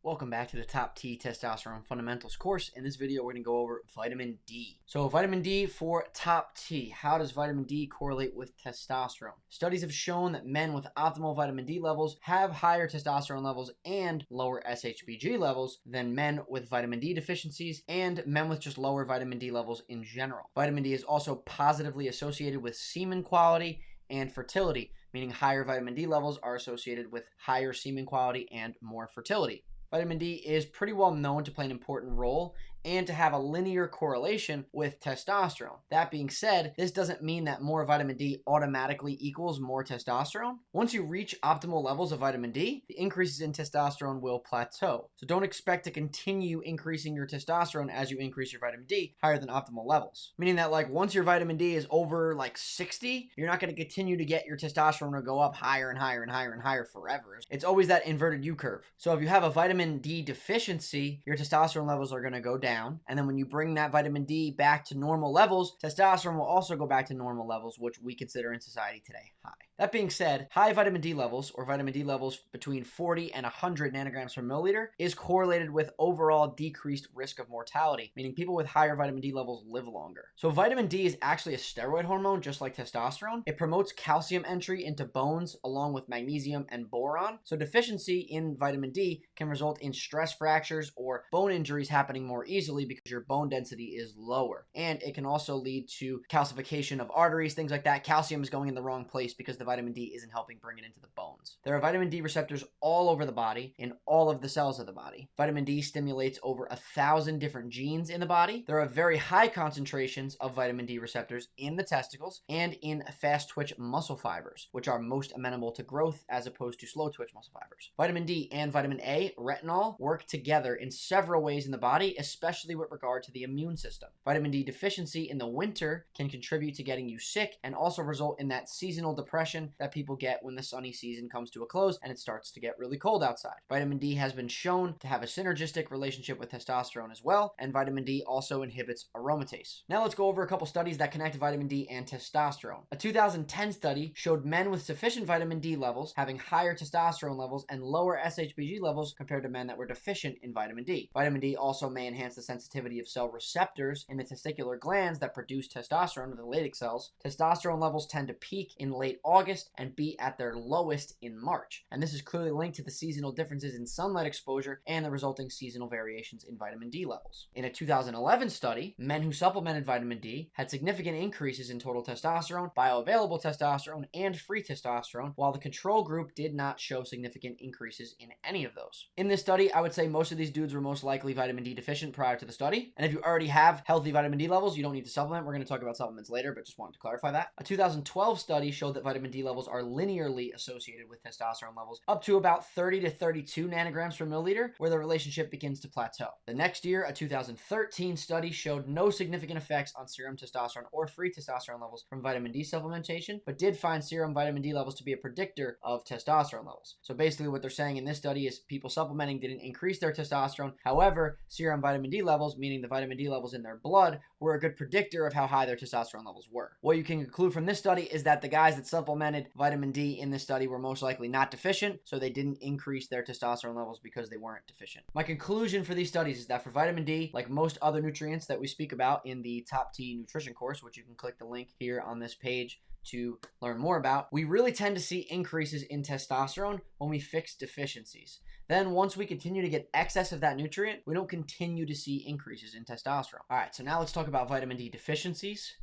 Welcome back to the Top T Testosterone Fundamentals course. In this video, we're going to go over vitamin D. So vitamin D for Top T. How does vitamin D correlate with testosterone? Studies have shown that men with optimal vitamin D levels have higher testosterone levels and lower SHBG levels than men with vitamin D deficiencies and men with just lower vitamin D levels in general. Vitamin D is also positively associated with semen quality and fertility, meaning higher vitamin D levels are associated with higher semen quality and more fertility. Vitamin D is pretty well known to play an important role and to have a linear correlation with testosterone. That being said, this doesn't mean that more vitamin D automatically equals more testosterone. Once you reach optimal levels of vitamin D, the increases in testosterone will plateau. So don't expect to continue increasing your testosterone as you increase your vitamin D higher than optimal levels. Meaning that once your vitamin D is over 60, you're not going to continue to get your testosterone to go up higher and higher and higher and higher forever. It's always that inverted U curve. So if you have a vitamin D deficiency, your testosterone levels are going to go down. And then when you bring that vitamin D back to normal levels, testosterone will also go back to normal levels, which we consider in society today high. That being said, high vitamin D levels, or vitamin D levels between 40 and 100 nanograms per milliliter, is correlated with overall decreased risk of mortality, meaning people with higher vitamin D levels live longer. So vitamin D is actually a steroid hormone, just like testosterone. It promotes calcium entry into bones along with magnesium and boron. So deficiency in vitamin D can result in stress fractures or bone injuries happening more easily because your bone density is lower. And it can also lead to calcification of arteries, things like that. Calcium is going in the wrong place because the vitamin D isn't helping bring it into the bones. There are vitamin D receptors all over the body, in all of the cells of the body. Vitamin D stimulates over 1,000 different genes in the body. There are very high concentrations of vitamin D receptors in the testicles and in fast twitch muscle fibers, which are most amenable to growth as opposed to slow twitch muscle fibers. Vitamin D and vitamin A, retinol, work together in several ways in the body, especially with regard to the immune system. Vitamin D deficiency in the winter can contribute to getting you sick and also result in that seasonal depression that people get when the sunny season comes to a close and it starts to get really cold outside. Vitamin D has been shown to have a synergistic relationship with testosterone as well, and vitamin D also inhibits aromatase. Now let's go over a couple studies that connect vitamin D and testosterone. A 2010 study showed men with sufficient vitamin D levels having higher testosterone levels and lower SHBG levels compared to men that were deficient in vitamin D. Vitamin D also may enhance the sensitivity of cell receptors in the testicular glands that produce testosterone, the Leydig cells. Testosterone levels tend to peak in late August and be at their lowest in March. And this is clearly linked to the seasonal differences in sunlight exposure and the resulting seasonal variations in vitamin D levels. In a 2011 study, men who supplemented vitamin D had significant increases in total testosterone, bioavailable testosterone, and free testosterone, while the control group did not show significant increases in any of those. In this study, I would say most of these dudes were most likely vitamin D deficient prior to the study. And if you already have healthy vitamin D levels, you don't need to supplement. We're going to talk about supplements later, but just wanted to clarify that. A 2012 study showed that vitamin D levels are linearly associated with testosterone levels up to about 30 to 32 nanograms per milliliter, where the relationship begins to plateau. The next year, a 2013 study showed no significant effects on serum testosterone or free testosterone levels from vitamin D supplementation, but did find serum vitamin D levels to be a predictor of testosterone levels. So basically what they're saying in this study is people supplementing didn't increase their testosterone. However, serum vitamin D levels, meaning the vitamin D levels in their blood, were a good predictor of how high their testosterone levels were. What you can conclude from this study is that the guys that supplemented vitamin D in this study were most likely not deficient, so they didn't increase their testosterone levels because they weren't deficient. My conclusion for these studies is that for vitamin D, like most other nutrients that we speak about in the Top T nutrition course, which you can click the link here on this page to learn more about, we really tend to see increases in testosterone when we fix deficiencies. Then once we continue to get excess of that nutrient, we don't continue to see increases in testosterone. All right, so now let's talk about vitamin D deficiencies.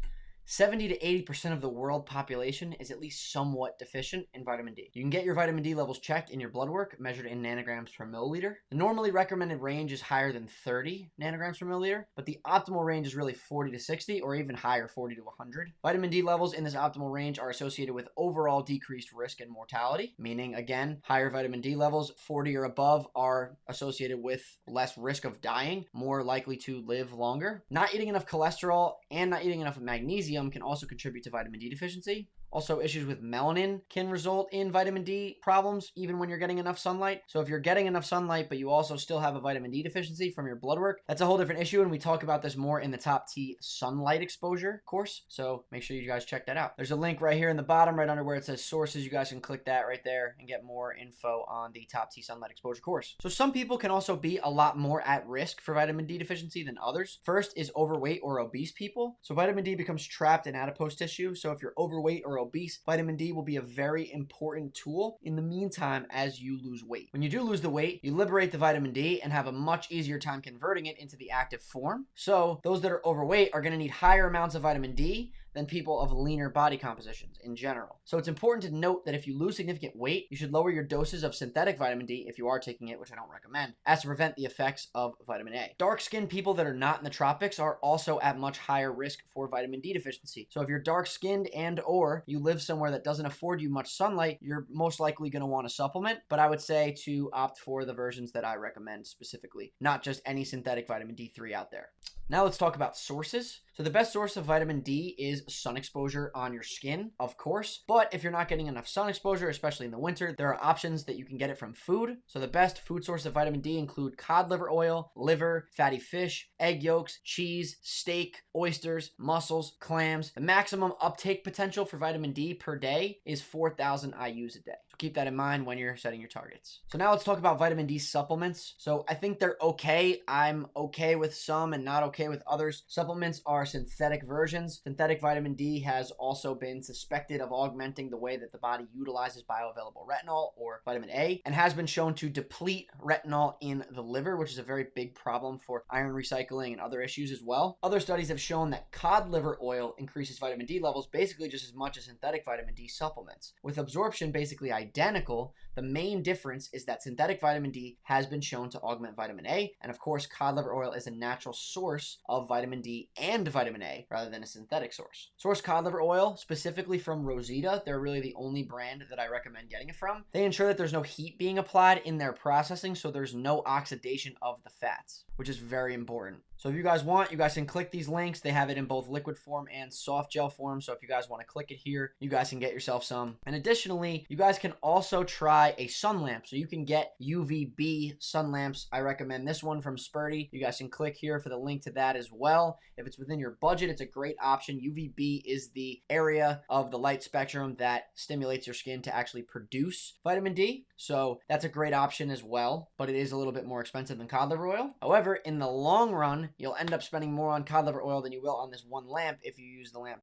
70 to 80% of the world population is at least somewhat deficient in vitamin D. You can get your vitamin D levels checked in your blood work, measured in nanograms per milliliter. The normally recommended range is higher than 30 nanograms per milliliter, but the optimal range is really 40 to 60 or even higher, 40 to 100. Vitamin D levels in this optimal range are associated with overall decreased risk and mortality, meaning, again, higher vitamin D levels, 40 or above, are associated with less risk of dying, more likely to live longer. Not eating enough cholesterol and not eating enough magnesium can also contribute to vitamin D deficiency. Also, issues with melanin can result in vitamin D problems even when you're getting enough sunlight. So if you're getting enough sunlight, but you also still have a vitamin D deficiency from your blood work, that's a whole different issue, and we talk about this more in the Top T sunlight exposure course. So make sure you guys check that out. There's a link right here in the bottom, right under where it says sources. You guys can click that right there and get more info on the Top T sunlight exposure course. So some people can also be a lot more at risk for vitamin D deficiency than others. First is overweight or obese people. So vitamin D becomes trapped in adipose tissue. So if you're overweight or obese, vitamin D will be a very important tool in the meantime as you lose weight. When you do lose the weight, you liberate the vitamin D and have a much easier time converting it into the active form. So those that are overweight are going to need higher amounts of vitamin D than people of leaner body compositions in general. So it's important to note that if you lose significant weight, you should lower your doses of synthetic vitamin D if you are taking it, which I don't recommend, as to prevent the effects of vitamin A. Dark-skinned people that are not in the tropics are also at much higher risk for vitamin D deficiency. So if you're dark-skinned and or you live somewhere that doesn't afford you much sunlight, you're most likely going to want a supplement, but I would say to opt for the versions that I recommend specifically, not just any synthetic vitamin D3 out there. Now let's talk about sources. So the best source of vitamin D is sun exposure on your skin, of course. But if you're not getting enough sun exposure, especially in the winter, there are options that you can get it from food. So the best food source of vitamin D include cod liver oil, liver, fatty fish, egg yolks, cheese, steak, oysters, mussels, clams. The maximum uptake potential for vitamin D per day is 4,000 IUs a day. So keep that in mind when you're setting your targets. So now let's talk about vitamin D supplements. So I think they're okay. I'm okay with some and not okay with others. Supplements are synthetic versions. Synthetic vitamin D has also been suspected of augmenting the way that the body utilizes bioavailable retinol or vitamin A, and has been shown to deplete retinol in the liver, which is a very big problem for iron recycling and other issues as well. Other studies have shown that cod liver oil increases vitamin D levels basically just as much as synthetic vitamin D supplements. With absorption basically identical, the main difference is that synthetic vitamin D has been shown to augment vitamin A, and of course cod liver oil is a natural source of vitamin D and vitamin A rather than a synthetic source. Source cod liver oil, specifically from Rosita, they're really the only brand that I recommend getting it from. They ensure that there's no heat being applied in their processing, so there's no oxidation of the fats, which is very important. So if you guys want, you guys can click these links. They have it in both liquid form and soft gel form. So if you guys want to click it here, you guys can get yourself some. And additionally, you guys can also try a sun lamp. So you can get UVB sun lamps. I recommend this one from Spurdy. You guys can click here for the link to that as well. If it's within your budget, it's a great option. UVB is the area of the light spectrum that stimulates your skin to actually produce vitamin D. So that's a great option as well, but it is a little bit more expensive than cod liver oil. However, in the long run, you'll end up spending more on cod liver oil than you will on this one lamp if you use the lamp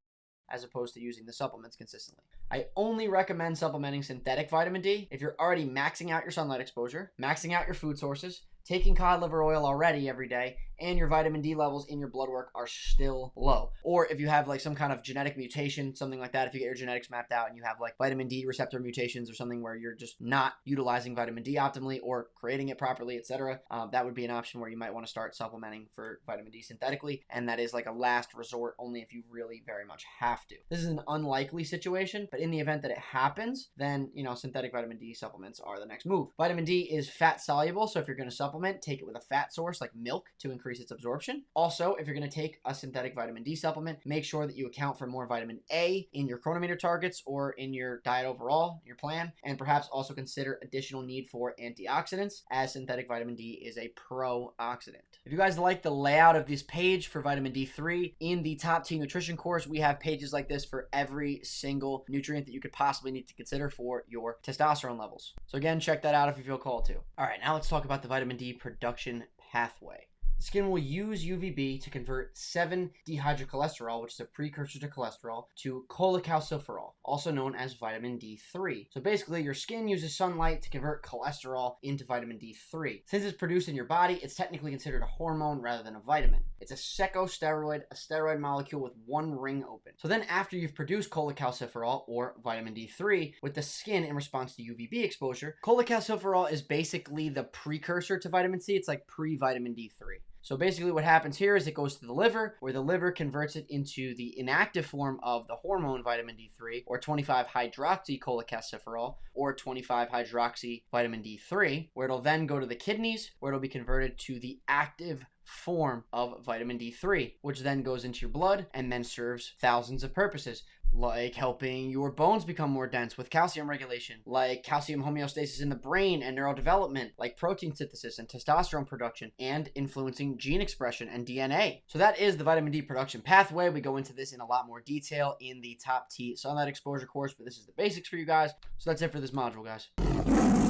as opposed to using the supplements consistently. I only recommend supplementing synthetic vitamin D if you're already maxing out your sunlight exposure, maxing out your food sources, taking cod liver oil already every day, and your vitamin D levels in your blood work are still low. Or if you have like some kind of genetic mutation, something like that, if you get your genetics mapped out and you have like vitamin D receptor mutations or something where you're just not utilizing vitamin D optimally or creating it properly, etc., that would be an option where you might want to start supplementing for vitamin D synthetically, and that is like a last resort only if you really very much have to. This is an unlikely situation, but in the event that it happens, then, you know, synthetic vitamin D supplements are the next move. Vitamin D is fat soluble, so if you're going to supplement, take it with a fat source like milk to increase its absorption. Also, if you're going to take a synthetic vitamin D supplement, make sure that you account for more vitamin A in your chronometer targets or in your diet overall, your plan, and perhaps also consider additional need for antioxidants, as synthetic vitamin D is a pro-oxidant. If you guys like the layout of this page for vitamin D3, in the Top T Nutrition course, we have pages like this for every single nutrient that you could possibly need to consider for your testosterone levels. So again, check that out if you feel called to. All right, now let's talk about the vitamin D production pathway. The skin will use UVB to convert 7-dehydrocholesterol, which is a precursor to cholesterol, to cholecalciferol, also known as vitamin D3. So basically, your skin uses sunlight to convert cholesterol into vitamin D3. Since it's produced in your body, it's technically considered a hormone rather than a vitamin. It's a secosteroid, a steroid molecule with one ring open. So then after you've produced cholecalciferol, or vitamin D3, with the skin in response to UVB exposure, cholecalciferol is basically the precursor to vitamin C. It's like pre-vitamin D3. So basically what happens here is it goes to the liver, where the liver converts it into the inactive form of the hormone vitamin D3, or 25-hydroxycholecalciferol, or 25-hydroxy vitamin D3, where it'll then go to the kidneys, where it'll be converted to the active form of vitamin D3, which then goes into your blood and then serves thousands of purposes. like helping your bones become more dense with calcium regulation, like calcium homeostasis in the brain and neural development, like protein synthesis and testosterone production, and influencing gene expression and DNA. So that is the vitamin D production pathway. We go into this in a lot more detail in the Top T sunlight exposure course, but this is the basics for you guys. So that's it for this module, guys.